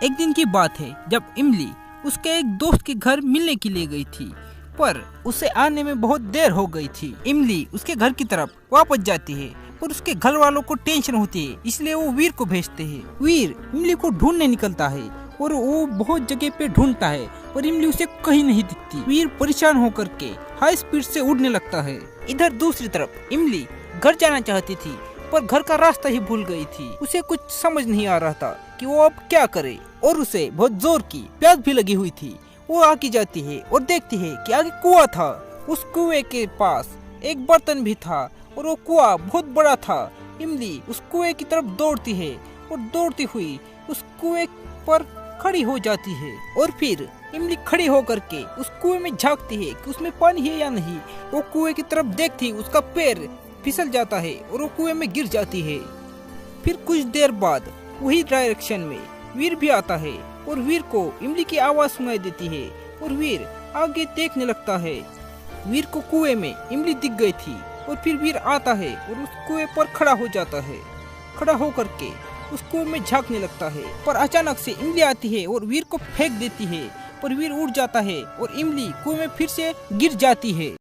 एक दिन की बात है जब इमली उसके एक दोस्त के घर मिलने के लिए गई थी, पर उसे आने में बहुत देर हो गई थी। इमली उसके घर की तरफ वापस जाती है और उसके घर वालों को टेंशन होती है, इसलिए वो वीर को भेजते हैं। वीर इमली को ढूंढने निकलता है और वो बहुत जगह पे ढूंढता है पर इमली उसे कहीं नहीं दिखती। वीर परेशान होकर के हाई स्पीड से उड़ने लगता है। इधर दूसरी तरफ इमली घर जाना चाहती थी पर घर का रास्ता ही भूल गई थी। उसे कुछ समझ नहीं आ रहा था कि वो अब क्या करे और उसे बहुत जोर की प्यास भी लगी हुई थी। वो आगे जाती है और देखती है कि आगे कुआं था। उस कुएं के पास एक बर्तन भी था और वो कुआं बहुत बड़ा था। इमली उस कुएं की तरफ दौड़ती है और दौड़ती हुई उस कुएं पर खड़ी हो जाती है और फिर इमली खड़ी होकर के उस कुएं में झांकती है कि उसमें पानी है या नहीं। वो कुएं की तरफ देखती, उसका पैर फिसल जाता है और वो कुएं में गिर जाती है। फिर कुछ देर बाद वही डायरेक्शन में वीर भी आता है और वीर को इमली की आवाज सुनाई देती है और वीर आगे देखने लगता है। वीर को कुएं में इमली दिख गई थी और फिर वीर आता है और उस कुएं पर खड़ा हो जाता है। खड़ा होकर के उस कुएं में झांकने लगता है पर अचानक से इमली आती है और वीर को फेंक देती है, पर वीर उड़ जाता है और इमली कुएं में फिर से गिर जाती है।